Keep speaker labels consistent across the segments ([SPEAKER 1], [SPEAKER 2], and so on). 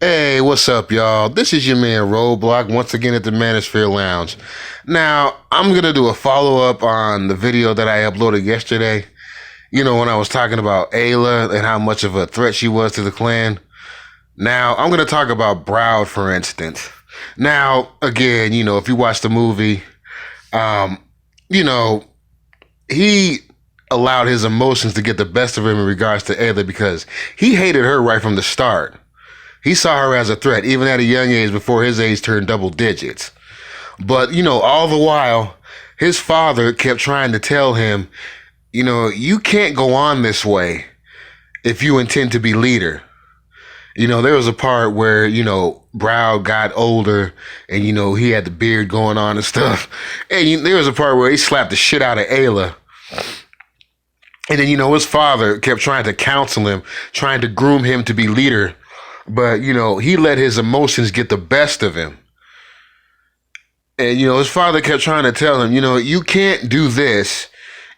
[SPEAKER 1] Hey, what's up, y'all? This is your man Roadblock once again at the Manosphere Lounge. Now, I'm gonna do a follow up on the video that I uploaded yesterday. You know, when I was talking about Ayla and how much of a threat she was to the clan. Now, I'm gonna talk about Browd, for instance. Now, again, if you watch the movie, um, you know, he allowed his emotions to get the best of him in regards to Ayla because he hated her right from the start. He saw her as a threat, even at a young age before his age turned double digits. But, all the while, his father kept trying to tell him, you can't go on this way if you intend to be leader. There was a part where, Brow got older and, he had the beard going on and stuff. And there was a part where he slapped the shit out of Ayla. And then, his father kept trying to counsel him, trying to groom him to be leader. But, he let his emotions get the best of him. And, his father kept trying to tell him, you can't do this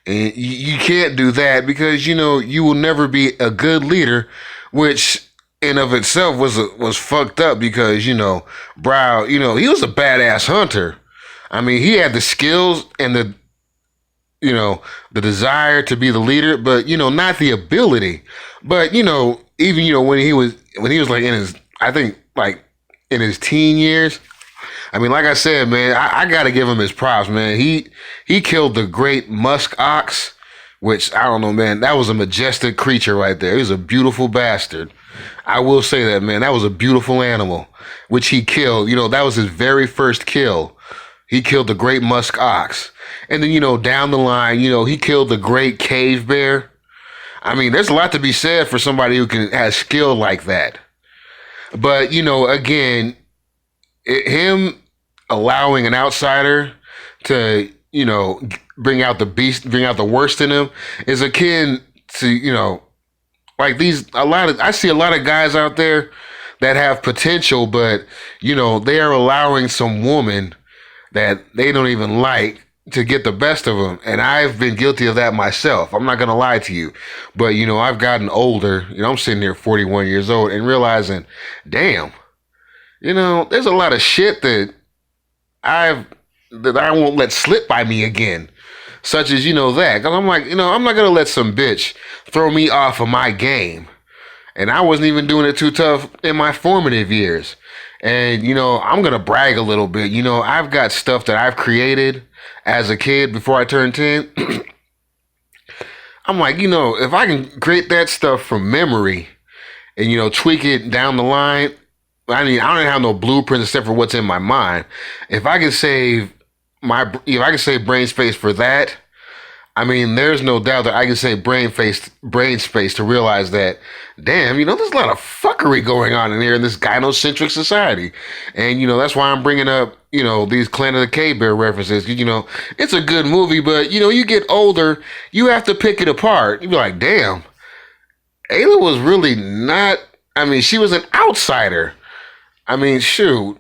[SPEAKER 1] and you can't do that because, you will never be a good leader, which in of itself was fucked up because, Brow, he was a badass hunter. I mean, he had the skills and the desire to be the leader, but, not the ability. But, even, when he was like in his, I think like in his teen years, I mean, like I said, man, I got to give him his props, man. He killed the great musk ox, which I don't know, man. That was a majestic creature right there. He was a beautiful bastard. I will say that, man. That was a beautiful animal, which he killed. That was his very first kill. He killed the great musk ox. And then, down the line, he killed the great cave bear. I mean, there's a lot to be said for somebody who has skill like that. But, again, him allowing an outsider to, bring out the beast, bring out the worst in him is akin to, like I see a lot of guys out there that have potential, but, they are allowing some woman that they don't even like to get the best of them. And I've been guilty of that myself. I'm not going to lie to you. But, I've gotten older. I'm sitting here 41 years old and realizing, damn, there's a lot of shit that I won't let slip by me again. Such as, that. Because I'm like, I'm not going to let some bitch throw me off of my game. And I wasn't even doing it too tough in my formative years. And, I'm going to brag a little bit. I've got stuff that I've created as a kid before I turned 10. I'm like, if I can create that stuff from memory and, tweak it down the line, I mean, I don't have no blueprints except for what's in my mind. If I can save brain space for that, I mean, there's no doubt that I can say brain space to realize that, damn, there's a lot of fuckery going on in here in this gynocentric society. And, that's why I'm bringing up, these Clan of the Cave Bear references. It's a good movie, but, you get older, you have to pick it apart. You be like, damn, Ayla was really not, I mean, she was an outsider. I mean, shoot,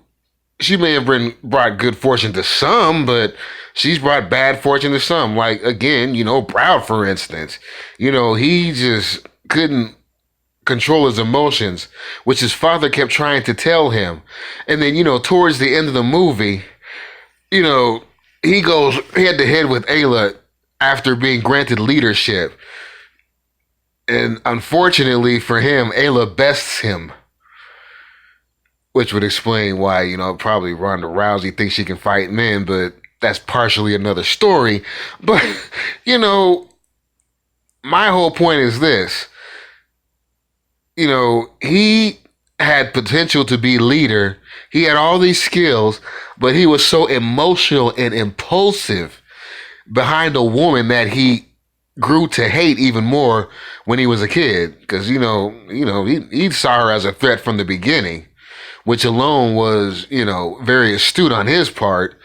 [SPEAKER 1] she may have brought good fortune to some, but she's brought bad fortune to some. Like, again, Browd, for instance. He just couldn't control his emotions, which his father kept trying to tell him. And then, towards the end of the movie, he goes head to head with Ayla after being granted leadership. And unfortunately for him, Ayla bests him. Which would explain why, probably Ronda Rousey thinks she can fight men, but that's partially another story. But, my whole point is this. He had potential to be leader. He had all these skills, but he was so emotional and impulsive behind a woman that he grew to hate even more when he was a kid. Because, he saw her as a threat from the beginning, which alone was, very astute on his part.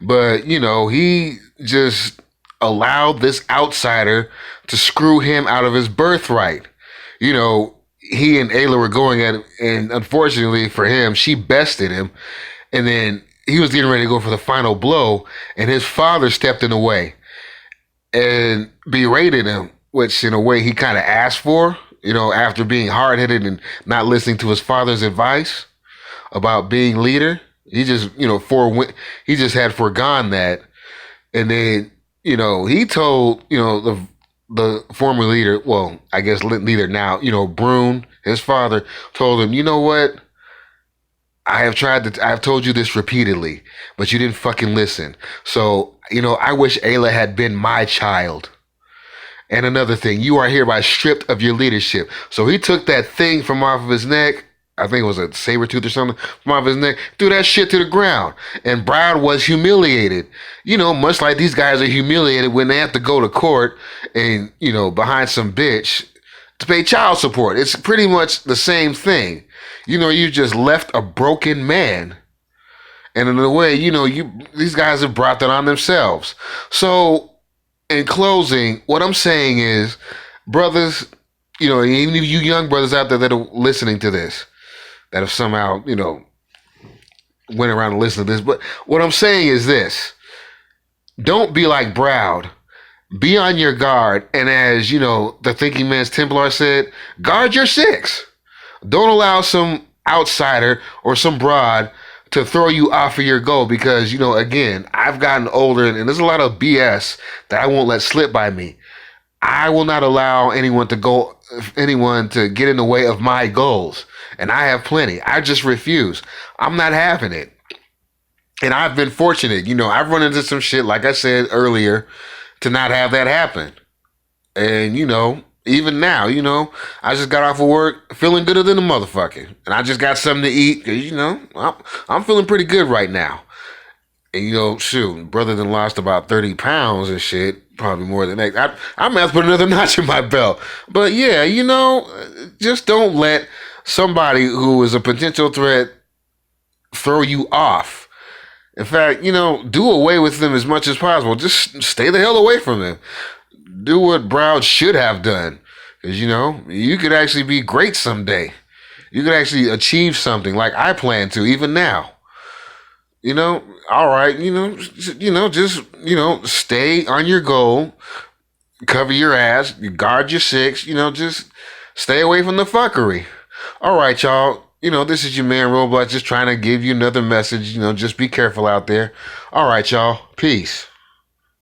[SPEAKER 1] But, he just allowed this outsider to screw him out of his birthright. He and Ayla were going at it, and unfortunately for him, she bested him. And then he was getting ready to go for the final blow, and his father stepped in the way and berated him, which in a way he kind of asked for. after being hard headed and not listening to his father's advice about being leader. He just, he just had forgone that. And then, he told, the former leader, well, I guess leader now, Brune, his father, told him, you know what? I've told you this repeatedly, but you didn't fucking listen. So, I wish Ayla had been my child. And another thing, you are hereby stripped of your leadership. So he took that thing from off of his neck. I think it was a saber tooth or something from off his neck, threw that shit to the ground. And Browd was humiliated. Much like these guys are humiliated when they have to go to court and, behind some bitch to pay child support. It's pretty much the same thing. You just left a broken man. And in a way, these guys have brought that on themselves. So in closing, what I'm saying is, brothers, even you young brothers out there that are listening to this, that have somehow, went around and listened to this. But what I'm saying is this: don't be like Browd. Be on your guard. And as, the Thinking Man's Templar said, guard your six. Don't allow some outsider or some broad to throw you off of your goal because, again, I've gotten older and there's a lot of BS that I won't let slip by me. I will not allow anyone to get in the way of my goals. And I have plenty. I just refuse. I'm not having it. And I've been fortunate. I've run into some shit, like I said earlier, to not have that happen. And, even now, I just got off of work feeling gooder than a motherfucker. And I just got something to eat because, I'm feeling pretty good right now. And, shoot, brother then lost about 30 pounds and shit. Probably more than that. I might have to put another notch in my belt. But yeah, just don't let somebody who is a potential threat throw you off. In fact, do away with them as much as possible. Just stay the hell away from them. Do what Browd should have done. Because, you could actually be great someday. You could actually achieve something like I plan to, even now. All right, just, stay on your goal, cover your ass, guard your six, just stay away from the fuckery. All right, y'all. This is your man Roblox just trying to give you another message. Just be careful out there. All right, y'all. Peace.